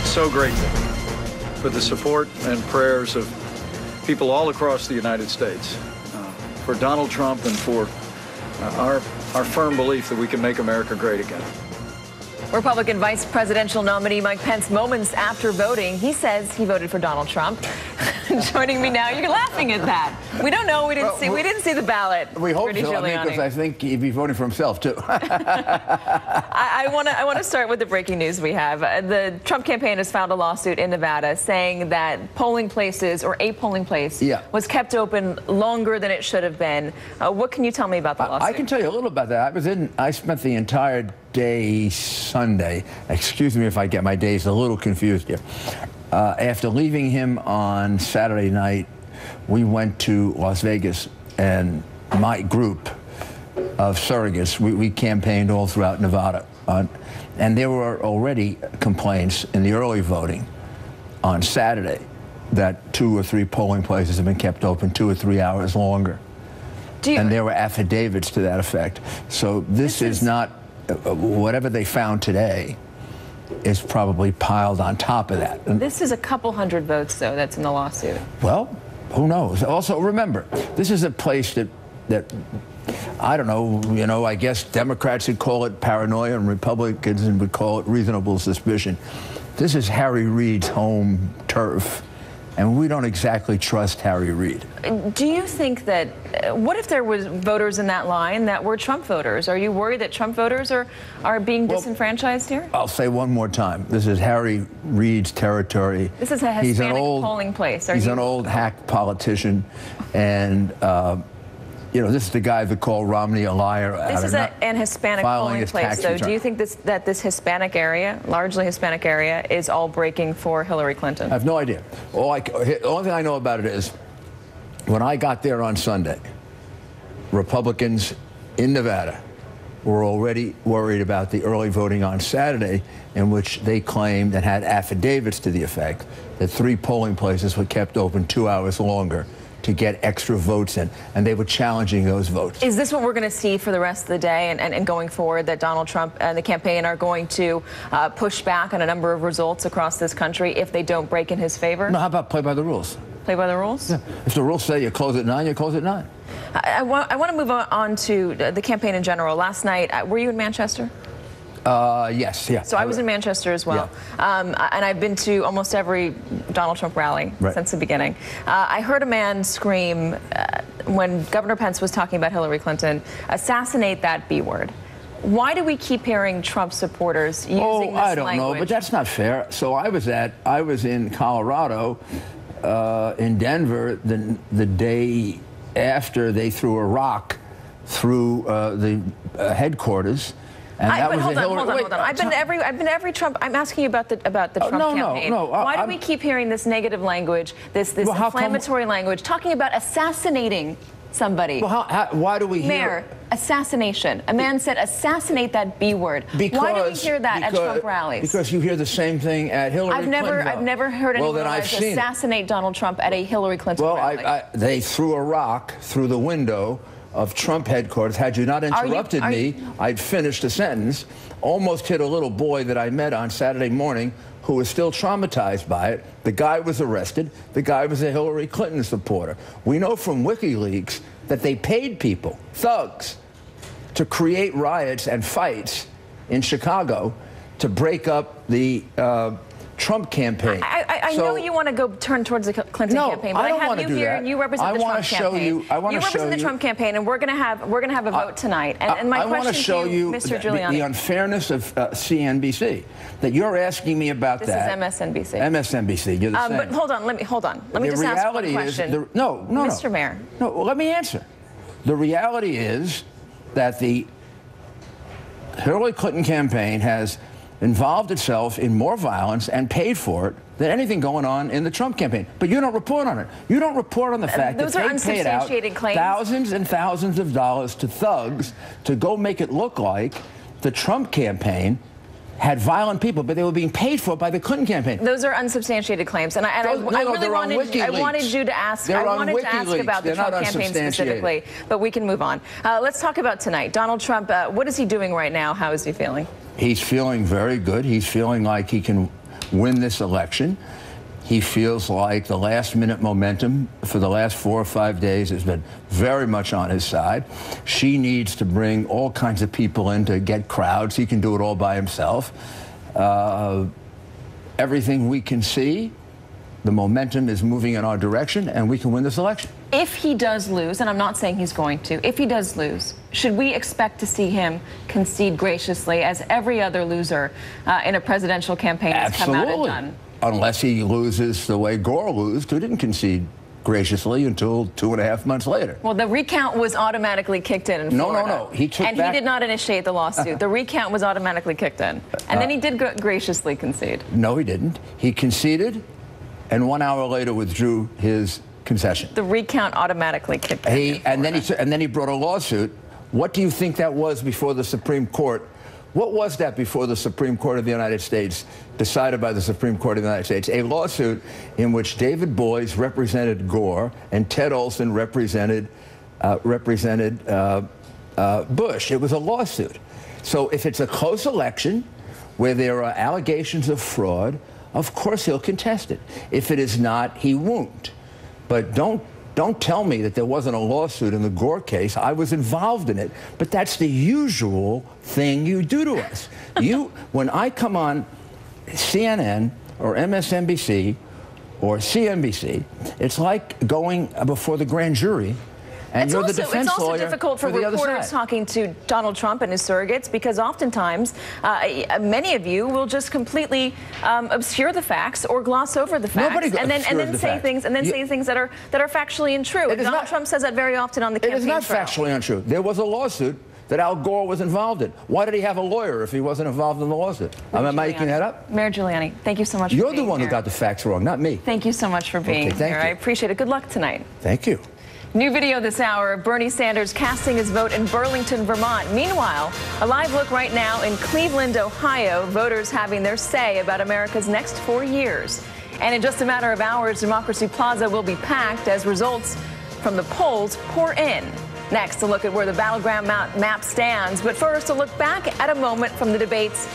so grateful for the support and prayers of people all across the United States, for Donald Trump and for our firm belief that we can make America great again. Republican vice presidential nominee Mike Pence, moments after voting, he says he voted for Donald Trump. Joining me now, you're laughing at that. We don't know. We didn't see the ballot. We hope so. I mean, because I think he'd be voting for himself too. I want to start with the breaking news we have. The Trump campaign has filed a lawsuit in Nevada saying that polling places, or a polling place, was kept open longer than it should have been. What can you tell me about the lawsuit? I can tell you a little about that. I spent the entire day Sunday. Excuse me if I get my days a little confused here. After leaving him on Saturday night, we went to Las Vegas, and my group of surrogates, we campaigned all throughout Nevada. And there were already complaints in the early voting on Saturday that 2 or 3 polling places have been kept open 2 or 3 hours longer. And there were affidavits to that effect. So this is not, whatever they found today is probably piled on top of that. This is a couple hundred votes, though, that's in the lawsuit. Well, who knows? Also, remember, this is a place that I don't know, I guess Democrats would call it paranoia and Republicans would call it reasonable suspicion. This is Harry Reid's home turf, and we don't exactly trust Harry Reid. Do you think that, what if there was voters in that line that were Trump voters? Are you worried that Trump voters are being disenfranchised here? I'll say one more time. This is Harry Reid's territory. This is a Hispanic polling place. He's an old hack politician, and this is the guy that called Romney a liar. This is an Hispanic polling place, though. Do you think that this Hispanic area, largely Hispanic area, is all breaking for Hillary Clinton? I have no idea. The only thing I know about it is, when I got there on Sunday, Republicans in Nevada were already worried about the early voting on Saturday, in which they claimed and had affidavits to the effect that 3 polling places were kept open 2 hours longer to get extra votes in, and they were challenging those votes. Is this what we're going to see for the rest of the day and going forward, that Donald Trump and the campaign are going to push back on a number of results across this country if they don't break in his favor? No, how about play by the rules? Play by the rules? Yeah. If the rules say you close at 9, you close at 9. I want to move on to the campaign in general. Last night, were you in Manchester? Yes, yeah. So I was in Manchester as well. Yeah. And I've been to almost every Donald Trump rally since the beginning. I heard a man scream when Governor Pence was talking about Hillary Clinton, "Assassinate that B word." Why do we keep hearing Trump supporters using this language? I don't know, but that's not fair. So I was in Colorado, in Denver, the day after they threw a rock through the headquarters. Hold on. I've been to every Trump. I'm asking you about the Trump campaign. Why do we keep hearing this negative language, this inflammatory language, talking about assassinating somebody? Well, why do we hear? Mayor, assassination. A man said, "Assassinate that B word." Why do we hear that at Trump rallies? Because you hear the same thing at Hillary Clinton. I've never heard anyone assassinate Donald Trump at a Hillary Clinton rally. They threw a rock through the window of Trump headquarters. Had you not interrupted me, I'd finished a sentence. Almost hit a little boy that I met on Saturday morning who was still traumatized by it. The guy was arrested. The guy was a Hillary Clinton supporter. We know from WikiLeaks that they paid people, thugs, to create riots and fights in Chicago to break up the Trump campaign. I know you want to go turn towards the Clinton campaign, but I have you here and you represent the Trump campaign. You represent the Trump campaign, and we're going to have a vote tonight. And my question to you, Mr. Giuliani, the unfairness of CNBC, that you're asking me about that. This is MSNBC. MSNBC. You're the same. But hold on. Let me just ask one question. No, Mr. Mayor. No, well, let me answer. The reality is that the Hillary Clinton campaign has involved itself in more violence and paid for it than anything going on in the Trump campaign. But you don't report on it. You don't report on the fact that they paid out thousands and thousands of dollars to thugs to go make it look like the Trump campaign had violent people, but they were being paid for by the Clinton campaign. Those are unsubstantiated claims, and I wanted you to ask. I wanted to ask about the Trump campaign specifically, but we can move on. Let's talk about tonight. Donald Trump. What is he doing right now? How is he feeling? He's feeling very good. He's feeling like he can win this election. He feels like the last-minute momentum for the last 4 or 5 days has been very much on his side. She needs to bring all kinds of people in to get crowds. He can do it all by himself. Everything we can see, the momentum is moving in our direction, and we can win this election. If he does lose, and I'm not saying he's going to, if he does lose, should we expect to see him concede graciously as every other loser in a presidential campaign has come out and done? Unless he loses the way Gore lost, who didn't concede graciously until 2.5 months later. Well, the recount was automatically kicked in Florida. No. He did not initiate the lawsuit. The recount was automatically kicked in. And then he did graciously concede. No, he didn't. He conceded and 1 hour later withdrew his concession. The recount automatically kicked in. And then he brought a lawsuit. What do you think that was before the Supreme Court? What was that before the Supreme Court of the United States, decided by the Supreme Court of the United States? A lawsuit in which David Boies represented Gore and Ted Olson represented Bush. It was a lawsuit. So if it's a close election where there are allegations of fraud, of course he'll contest it. If it is not, he won't. But don't tell me that there wasn't a lawsuit in the Gore case. I was involved in it. But that's the usual thing you do to us. When I come on CNN or MSNBC or CNBC, it's like going before the grand jury. And you're the defense it's also lawyer difficult for the other reporters side. talking to Donald Trump and his surrogates, because oftentimes many of you will just completely obscure the facts or gloss over the facts, and then say things that are factually untrue. And Donald Trump says that very often on the campaign trail. It is not factually untrue. There was a lawsuit that Al Gore was involved in. Why did he have a lawyer if he wasn't involved in the lawsuit? Am I making that up? Mayor Giuliani, thank you so much for being here. You're the one who got the facts wrong, not me. Thank you so much for being here. I appreciate it. Good luck tonight. Thank you. New video this hour of Bernie Sanders casting his vote in Burlington, Vermont. Meanwhile, a live look right now in Cleveland, Ohio, voters having their say about America's next 4 years. And in just a matter of hours, Democracy Plaza will be packed as results from the polls pour in. Next, a look at where the battleground map stands. But first, a look back at a moment from the debates